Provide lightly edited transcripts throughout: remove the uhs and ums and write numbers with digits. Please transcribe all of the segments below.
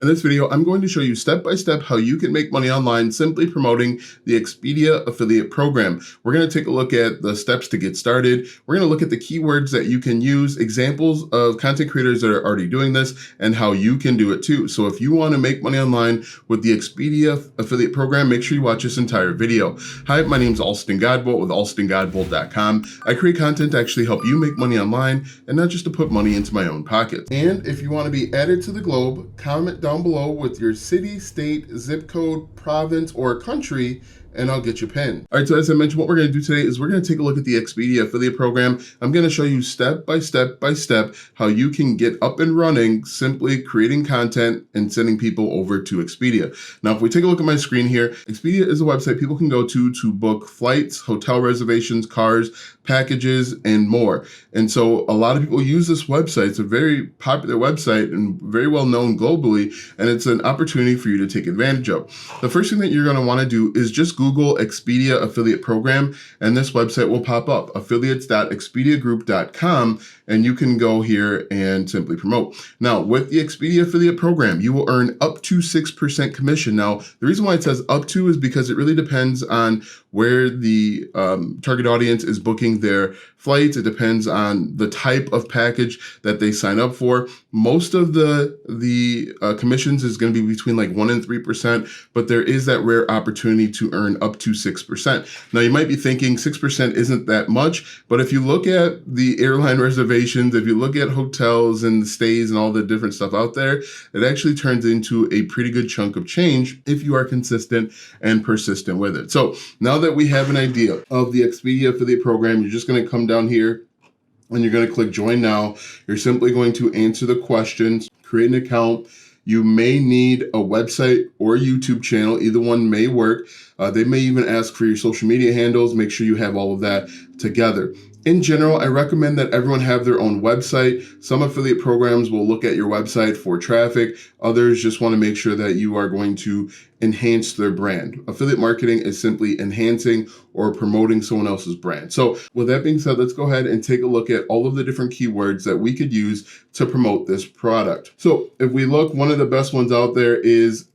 In this video, I'm going to show you step by step how you can make money online simply promoting the Expedia affiliate program. We're going to take a look at the steps to get started. We're going to look at the keywords that you can use, examples of content creators that are already doing this, and how you can do it too. So if you want to make money online with the Expedia affiliate program, make sure you watch this entire video. Hi, my name is Alston Godbolt with alstongodbolt.com. I create content to actually help you make money online and not just to put money into my own pocket. And if you want to be added to the globe, comment down below with your city, state, zip code, province, or country, and I'll get you pinned. All right, so as I mentioned, what we're going to do today is we're going to take a look at the Expedia affiliate program. I'm going to show you step by step how you can get up and running simply creating content and sending people over to Expedia. Now, if we take a look at my screen here, Expedia is a website people can go to book flights, hotel reservations, cars, packages, and more. And so a lot of people use this website. It's a very popular website and very well known globally, and it's an opportunity for you to take advantage of. The first thing that you're going to want to do is just Google Expedia affiliate program, and this website will pop up, affiliates.expediagroup.com, and you can go here and simply promote. Now, with the Expedia affiliate program, you will earn up to 6% commission. Now, the reason why it says up to is because it really depends on where the target audience is booking their flights. It depends on the type of package that they sign up for. Most of the commissions is going to be between like 1% and 3%, but there is that rare opportunity to earn up to 6%. Now, you might be thinking 6% isn't that much, but if you look at the airline reservations, if you look at hotels and stays and all the different stuff out there, it actually turns into a pretty good chunk of change if you are consistent and persistent with it. So now that we have an idea of the Expedia affiliate program, you're just going to come down here and you're going to click join now. You're simply going to answer the questions, create an account. You may need a website or a YouTube channel. Either one may work. They may even ask for your social media handles. Make sure you have all of that together. In general, I recommend that everyone have their own website. Some affiliate programs will look at your website for traffic. Others just want to make sure that you are going to enhance their brand. Affiliate marketing is simply enhancing or promoting someone else's brand. So with that being said, let's go ahead and take a look at all of the different keywords that we could use to promote this product. So if we look, one of the best ones out there is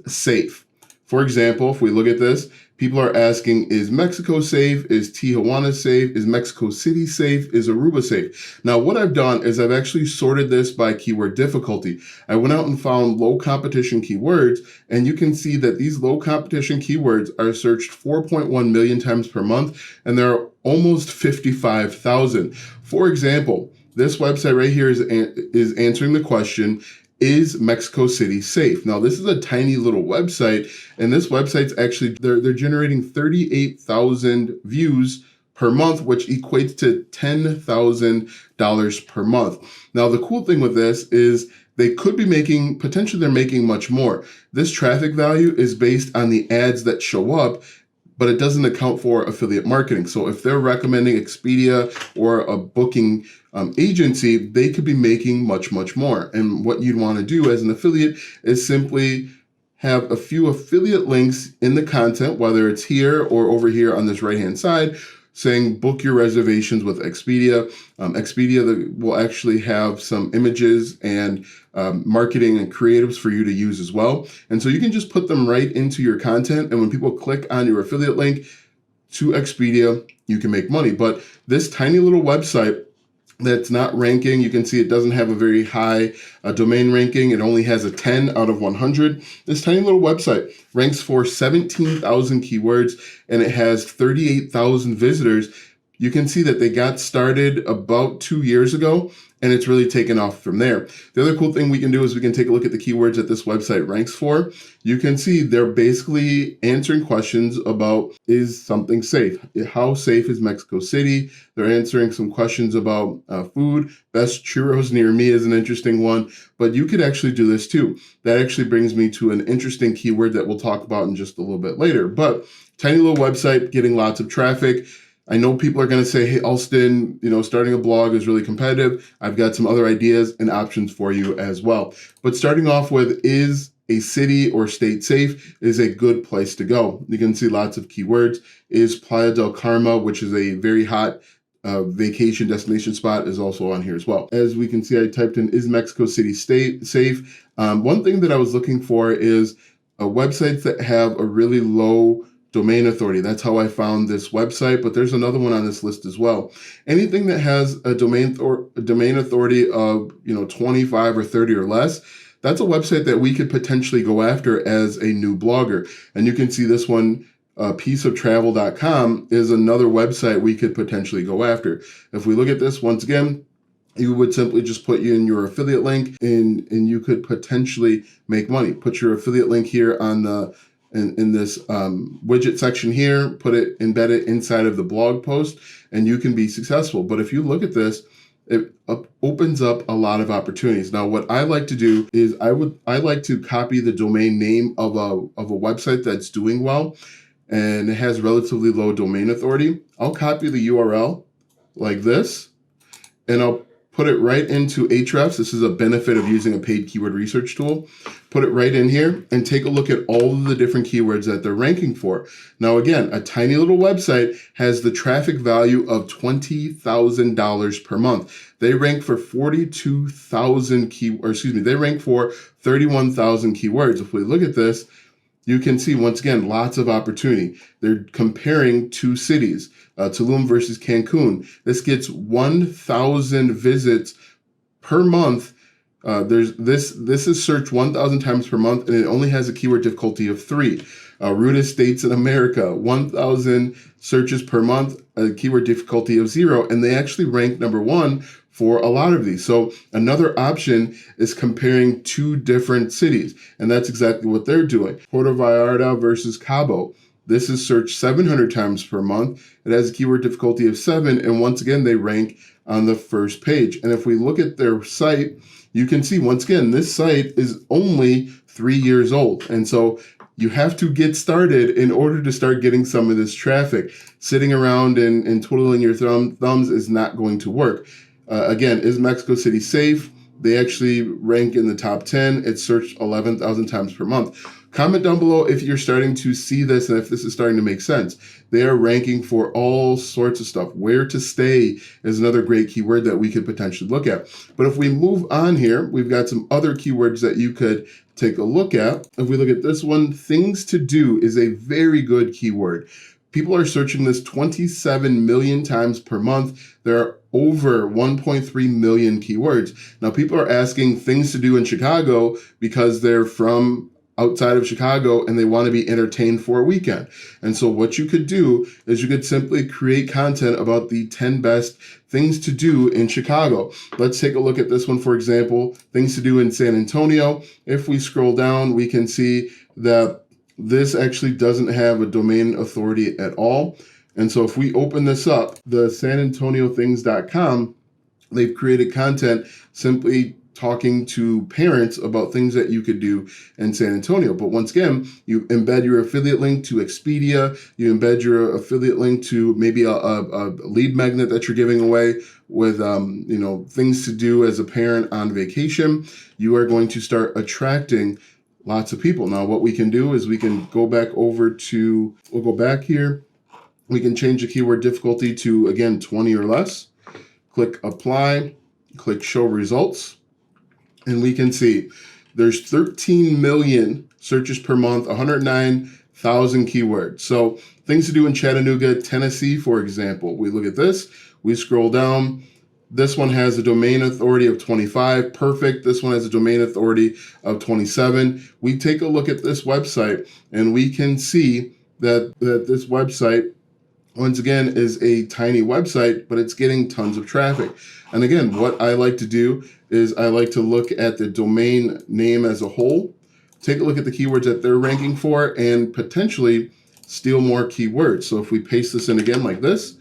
safe. For example, if we look at this, people are asking, is Mexico safe? Is Tijuana safe? Is Mexico City safe? Is Aruba safe? Now, what I've done is I've actually sorted this by keyword difficulty. I went out and found low competition keywords, and you can see that these low competition keywords are searched 4.1 million times per month, and there are almost 55,000. For example, this website right here is answering the question, is Mexico City safe? Now, this is a tiny little website, and this website's actually, they're generating 38,000 views per month, which equates to $10,000 per month. Now, the cool thing with this is they could be making, potentially they're making much more. This traffic value is based on the ads that show up, but it doesn't account for affiliate marketing. So if they're recommending Expedia or a booking agency, they could be making much more. And what you'd want to do as an affiliate is simply have a few affiliate links in the content, whether it's here or over here on this right-hand side, saying book your reservations with Expedia. Expedia will actually have some images and marketing and creatives for you to use as well. And so you can just put them right into your content. And when people click on your affiliate link to Expedia, you can make money. But this tiny little website that's not ranking, you can see it doesn't have a very high domain ranking. It only has a 10 out of 100. This tiny little website ranks for 17,000 keywords, and it has 38,000 visitors. You can see that they got started about 2 years ago, and it's really taken off from there. The other cool thing we can do is we can take a look at the keywords that this website ranks for. You can see they're basically answering questions about, is something safe? How safe is Mexico City? They're answering some questions about food. Best churros near me is an interesting one, but you could actually do this too. That actually brings me to an interesting keyword that we'll talk about in just a little bit later. But tiny little website getting lots of traffic. I know people are going to say, hey, Alston, starting a blog is really competitive. I've got some other ideas and options for you as well. But starting off with, is a city or state safe, is a good place to go. You can see lots of keywords. Is Playa del Carmen, which is a very hot vacation destination spot is also on here as well. As we can see, I typed in, is Mexico City state safe? One thing that I was looking for is websites that have a really low domain authority. That's how I found this website, but there's another one on this list as well. Anything that has a domain authority of 25 or 30 or less, that's a website that we could potentially go after as a new blogger. And you can see this one, pieceoftravel.com is another website we could potentially go after. If we look at this once again, you would simply just put in your affiliate link and you could potentially make money. Put your affiliate link here on in this widget section here, embed it inside of the blog post, and you can be successful. But if you look at this, it opens up a lot of opportunities. Now, what I like to do is I like to copy the domain name of a website that's doing well and it has relatively low domain authority. I'll copy the URL like this, and I'll put it right into Ahrefs. This is a benefit of using a paid keyword research tool. Put it right in here and take a look at all of the different keywords that they're ranking for. Now, again, a tiny little website has the traffic value of $20,000 per month. They rank for 42,000 they rank for 31,000 keywords. If we look at this, you can see, once again, lots of opportunity. They're comparing two cities, Tulum versus Cancun. This gets 1,000 visits per month. This is searched 1,000 times per month, and it only has a keyword difficulty of 3. Rudest states in America, 1,000 searches per month, a keyword difficulty of 0, and they actually rank number 1 for a lot of these. So another option is comparing two different cities, and that's exactly what they're doing. Puerto Vallarta versus Cabo. This is searched 700 times per month. It has a keyword difficulty of 7, and once again, they rank on the first page. And if we look at their site, you can see, once again, this site is only 3 years old. And so you have to get started in order to start getting some of this traffic. Sitting around and twiddling your thumbs is not going to work. Again, is Mexico City safe? They actually rank in the top 10. It's searched 11,000 times per month. Comment down below if you're starting to see this and if this is starting to make sense. They are ranking for all sorts of stuff. Where to stay is another great keyword that we could potentially look at. But if we move on here, we've got some other keywords that you could take a look at. If we look at this one, things to do is a very good keyword. People are searching this 27 million times per month. There are over 1.3 million keywords. Now, people are asking things to do in Chicago because they're from outside of Chicago and they want to be entertained for a weekend. And so what you could do is you could simply create content about the 10 best things to do in Chicago. Let's take a look at this one, for example, things to do in San Antonio. If we scroll down, we can see that this actually doesn't have a domain authority at all. And so if we open this up, the sanantoniothings.com, they've created content simply talking to parents about things that you could do in San Antonio. But once again, you embed your affiliate link to Expedia, you embed your affiliate link to maybe a lead magnet that you're giving away with things to do as a parent on vacation. You are going to start attracting lots of people. Now, what we can do is we can go back over to, we'll go back here. We can change the keyword difficulty to, again, 20 or less. Click apply, click show results. And we can see there's 13 million searches per month, 109,000 keywords. So things to do in Chattanooga, Tennessee, for example. We look at this, we scroll down. This one has a domain authority of 25, perfect. This one has a domain authority of 27. We take a look at this website and we can see that this website, once again, is a tiny website, but it's getting tons of traffic. And again, what I like to do is I like to look at the domain name as a whole, take a look at the keywords that they're ranking for, and potentially steal more keywords. So if we paste this in again like this,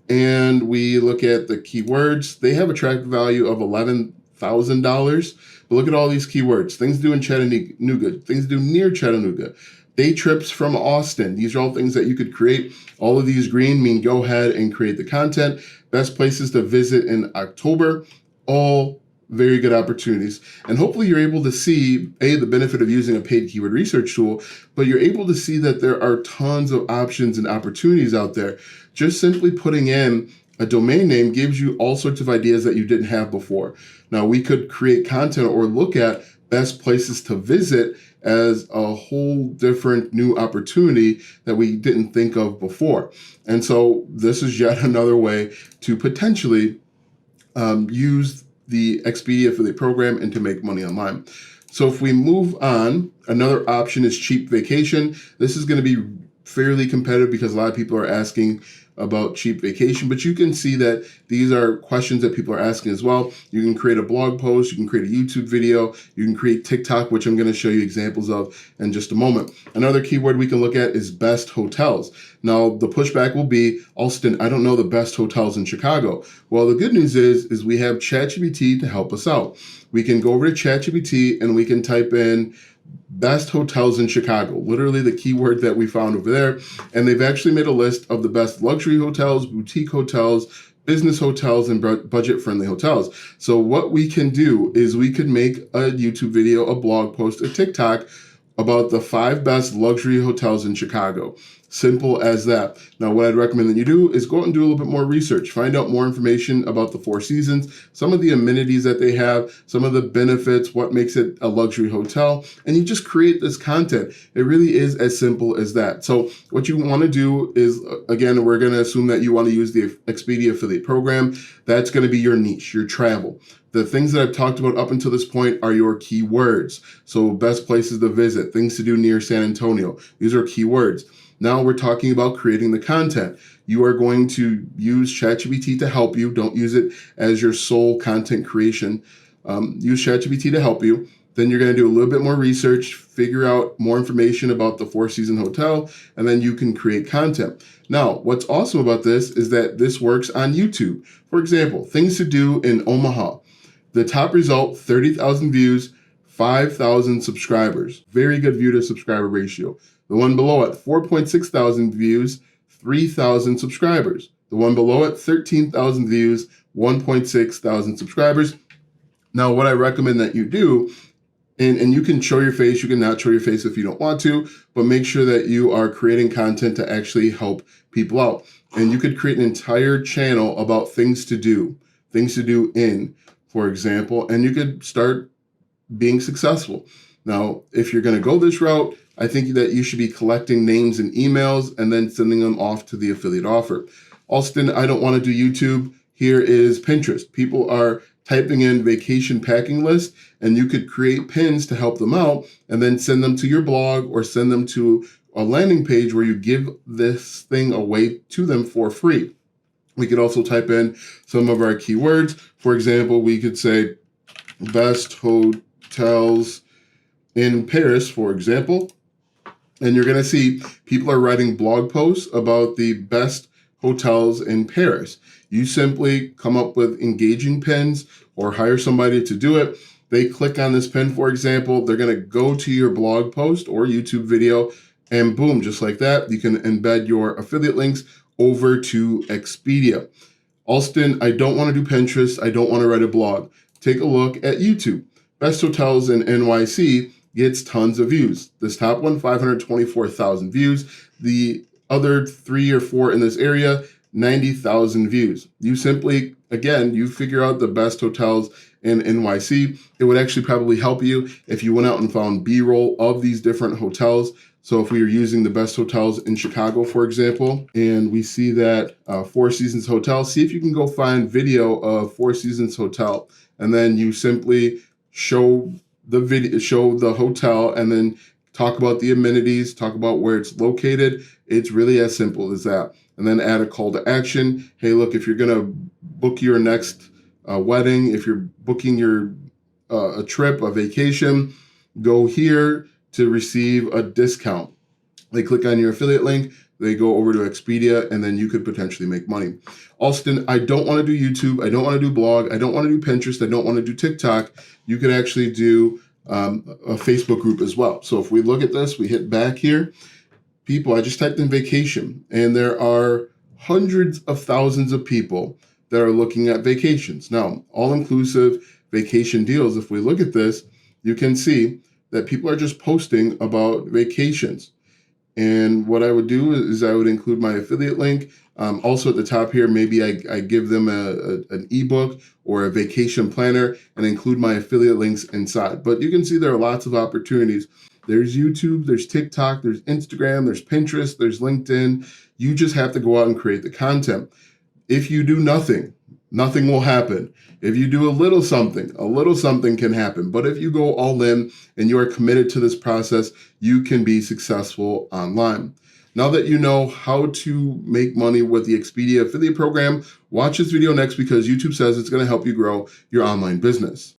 and we look at the keywords, they have a traffic value of $11,000. But look at all these keywords, things to do in Chattanooga, things to do near Chattanooga, day trips from Austin. These are all things that you could create. All of these green mean go ahead and create the content. Best places to visit in October, all very good opportunities. And hopefully you're able to see, the benefit of using a paid keyword research tool, but you're able to see that there are tons of options and opportunities out there. Just simply putting in A domain name gives you all sorts of ideas that you didn't have before. Now, we could create content or look at best places to visit as a whole different new opportunity that we didn't think of before. And so this is yet another way to potentially use the Expedia affiliate program and to make money online. So if we move on, another option is cheap vacation. This is going to be fairly competitive because a lot of people are asking about cheap vacation, but you can see that these are questions that people are asking as well. You can create a blog post, you can create a YouTube video, you can create TikTok, which I'm going to show you examples of in just a moment. Another keyword we can look at is best hotels. Now, the pushback will be, Alston, I don't know the best hotels in Chicago. Well, the good news is we have ChatGPT to help us out. We can go over to ChatGPT and we can type in best hotels in Chicago, literally the keyword that we found over there. And they've actually made a list of the best luxury hotels, boutique hotels, business hotels, and budget-friendly hotels. So what we can do is we could make a YouTube video, a blog post, a TikTok about the 5 best luxury hotels in Chicago. Simple as that. Now, what I'd recommend that you do is go out and do a little bit more research. Find out more information about the Four Seasons, some of the amenities that they have, some of the benefits, what makes it a luxury hotel, and you just create this content. It really is as simple as that. So what you want to do is, again, we're going to assume that you want to use the Expedia affiliate program. That's going to be your niche, your travel. The things that I've talked about up until this point are your keywords. So best places to visit, things to do near San Antonio. These are keywords. Now we're talking about creating the content. You are going to use ChatGPT to help you. Don't use it as your sole content creation. Use ChatGPT to help you. Then you're going to do a little bit more research, figure out more information about the Four Seasons Hotel, and then you can create content. Now, what's awesome about this is that this works on YouTube. For example, things to do in Omaha. The top result, 30,000 views, 5,000 subscribers. Very good view to subscriber ratio. The one below it, 4.6 thousand views, 3,000 subscribers. The one below it, 13,000 views, 1.6 thousand subscribers. Now, what I recommend that you do, and you can show your face, you can not show your face if you don't want to, but make sure that you are creating content to actually help people out. And you could create an entire channel about things to do in, for example, and you could start being successful. Now, if you're going to go this route, I think that you should be collecting names and emails and then sending them off to the affiliate offer. Alston, I don't want to do YouTube. Here is Pinterest. People are typing in vacation packing list, and you could create pins to help them out and then send them to your blog or send them to a landing page where you give this thing away to them for free. We could also type in some of our keywords. For example, we could say best hotels in Paris, for example. And you're going to see people are writing blog posts about the best hotels in Paris. You simply come up with engaging pins or hire somebody to do it. They click on this pin, for example, they're going to go to your blog post or YouTube video, and boom, just like that, you can embed your affiliate links over to Expedia. Alston, I don't want to do Pinterest. I don't want to write a blog. Take a look at YouTube. Best hotels in NYC gets tons of views. This top one, 524,000 views. The other 3 or 4 in this area, 90,000 views. You simply, again, you figure out the best hotels in NYC. It would actually probably help you if you went out and found B-roll of these different hotels. So if we were using the best hotels in Chicago, for example, and we see that Four Seasons Hotel, see if you can go find video of Four Seasons Hotel, and then you simply show the video, show the hotel, and then talk about the amenities, talk about where it's located. It's really as simple as that. And then add a call to action. Hey, look, if you're gonna book your next wedding, if you're booking your a trip, a vacation, go here to receive a discount. They click on your affiliate link, they go over to Expedia, and then you could potentially make money. Alston, I don't want to do YouTube. I don't want to do blog. I don't want to do Pinterest. I don't want to do TikTok. You could actually do a Facebook group as well. So if we look at this, we hit back here. People, I just typed in vacation, and there are hundreds of thousands of people that are looking at vacations. Now, all-inclusive vacation deals, if we look at this, you can see that people are just posting about vacations. And what I would do is I would include my affiliate link. Also at the top here, maybe I give them an ebook or a vacation planner and include my affiliate links inside. But you can see there are lots of opportunities. There's YouTube, there's TikTok, there's Instagram, there's Pinterest, there's LinkedIn. You just have to go out and create the content. If you do nothing, nothing will happen. If you do a little something can happen. But if you go all in and you are committed to this process, you can be successful online. Now that you know how to make money with the Expedia affiliate program, watch this video next because YouTube says it's going to help you grow your online business.